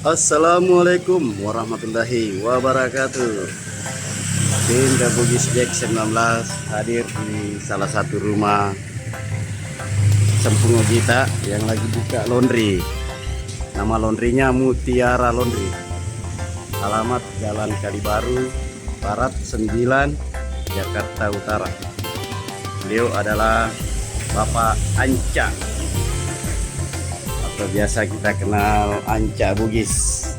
Assalamualaikum warahmatullahi wabarakatuh. Tim Bugis Jack 19 hadir di salah satu rumah Sempung Gita yang lagi buka laundry. Nama laundrynya Mutiara Laundry. Alamat Jalan Kalibaru Barat 9, Jakarta Utara. Beliau adalah Bapak Anca, atau biasa kita kenal Anca Bugis.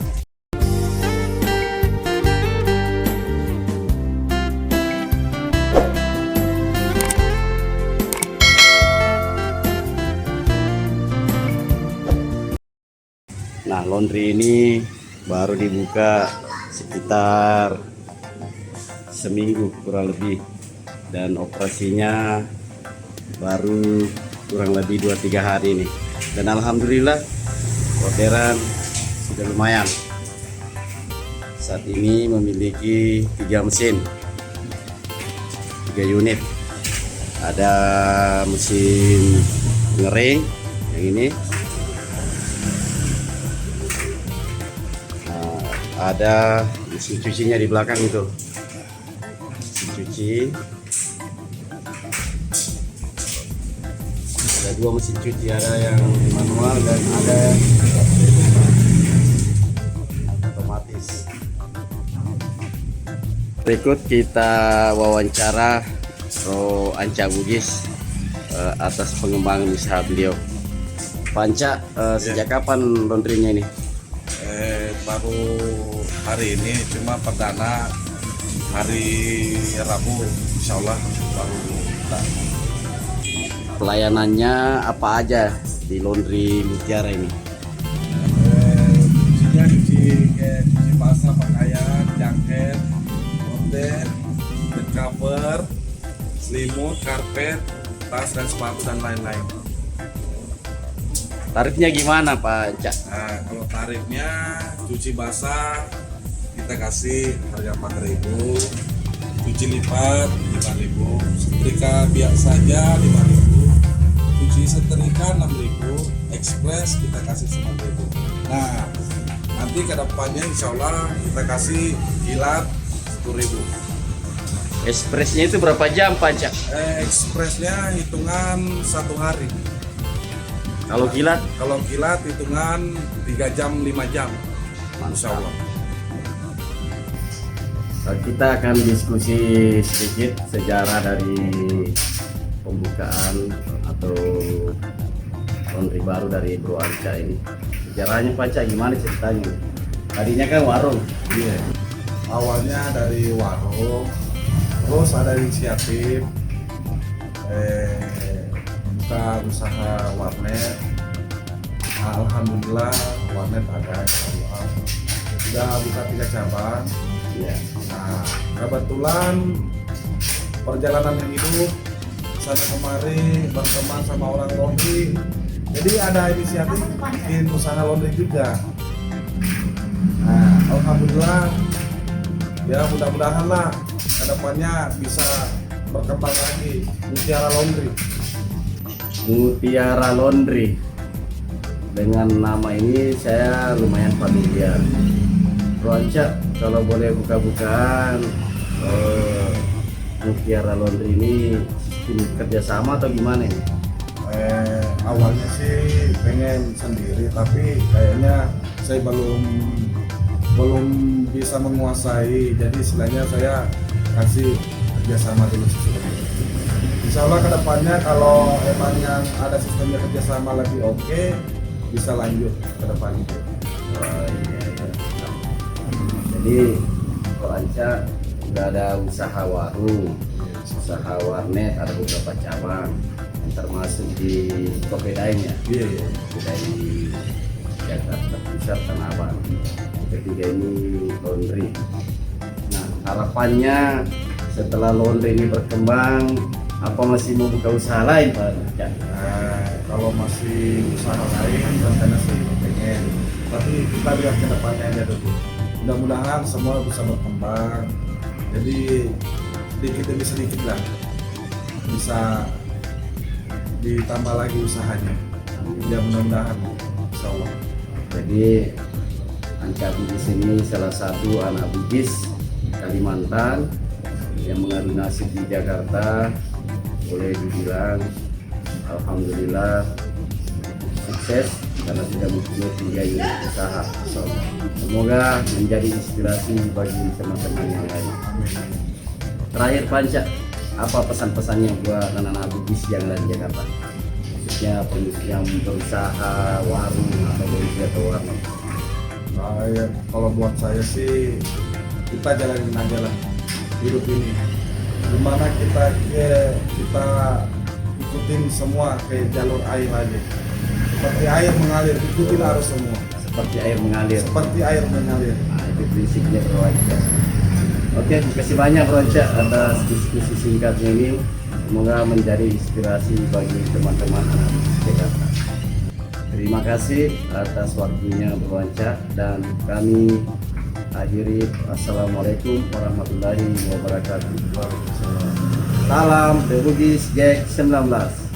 Nah, laundry ini baru dibuka sekitar seminggu kurang lebih, dan operasinya baru kurang lebih 2-3 hari nih. Dan alhamdulillah orderan sudah lumayan. Saat ini memiliki 3 mesin, 3 unit. Ada mesin ngering yang ini, ada mesin cucinya di belakang itu, mesin cuci. Ada 2 mesin cuci, ada yang manual dan ada otomatis. Berikut kita wawancara Bro Anca Bugis atas pengembangan usaha beliau. Pak Anca, sejak kapan laundrynya ini? Baru hari ini, cuma perdana hari Rabu, insya Allah baru kita. Pelayanannya apa aja di laundry Mutiara ini? Cucinya cuci basah pakaian, jaket, order, bed cover, selimut, karpet, tas dan sepatu dan lain-lain. Tarifnya gimana Pak Anca? Nah, kalau tarifnya cuci basah kita kasih harga 4.000, cuci lipat 5.000, setrika biasa saja 5.000, cuci setrika 6.000, ekspres kita kasih 9.000. Nah, nanti ke depannya insya Allah kita kasih kilat 10.000. Ekspresnya itu berapa jam Pak Anca? Ekspresnya hitungan 1 hari. Kalau kilat? Kalau kilat hitungan 3 jam 5 jam. Insya Allah. Kita akan diskusi sedikit sejarah dari pembukaan atau laundry baru dari Bro Anca ini. Sejarahnya Pak Anca gimana ceritanya? Tadinya kan warung. Iya. Awalnya dari warung, terus ada inisiatif buka usaha warnet. Alhamdulillah warnet ada, insyaallah sudah buka 3 cabang. Ya. Nah, kebetulan perjalanan yang hidup sana kemari berteman sama orang laundry, jadi ada inisiatif bikin usaha laundry juga. Nah, alhamdulillah ya, mudah-mudahan lah kedepannya bisa berkembang lagi Mutiara Laundry. Mutiara Laundry, dengan nama ini saya lumayan familiar. Bro Anca, kalau boleh buka-bukaan, Mutiara Laundry ini sistem kerjasama atau gimana ini? Awalnya sih pengen sendiri, tapi kayaknya saya belum bisa menguasai, jadi istilahnya saya kasih kerjasama dulu sistemnya. Insya Allah kedepannya kalau emang yang ada sistemnya kerjasama lagi oke, bisa lanjut ke depannya. Oh, iya, iya. Jadi Bro Anca udah ada usaha warung, usaha warnet, ada beberapa cabang, yang termasuk di Kopedain ya. Iya, iya. Kopedain di Jakarta Pusat, Tanah Abang. Ketiga ini laundry. Nah, harapannya setelah laundry ini berkembang, apa masih mau buka usaha lain Pak Anca? Nah, kalau masih usaha lain rencana sih pengen, tapi kita lihat ke depannya aja dulu. Mudah-mudahan semua bisa berkembang, jadi sedikit demi sedikit lah bisa ditambah lagi usahanya. Ya mudah-mudahan, insya Allah. Jadi Ika Bugis ini salah satu anak Bugis Kalimantan yang mengadu nasib di Jakarta. Boleh dibilang alhamdulillah sukses karena sudah mempunyai 3 unit usaha. Semoga menjadi inspirasi bagi teman-teman yang lain. Terakhir Panca, apa pesan-pesannya buat anak-anak Bugis yang ada di Jakarta? Khususnya yang berusaha warung atau warung. Kalau buat saya sih, kita jalanin aja lah hidup ini. Dimana kita ikutin semua ke jalur air aja. Seperti air mengalir, ikutin arus semua. Seperti air mengalir. Seperti air mengalir. Nah, itu prinsipnya Bro Anca. Oke, terima kasih banyak Bro Anca atas diskusi singkatnya ini. Semoga menjadi inspirasi bagi teman-teman anak Jakarta. Terima kasih atas waktunya Bro Anca, dan kami akhiri. Assalamualaikum warahmatullahi wabarakatuh. Salam The Bugis Gag 19.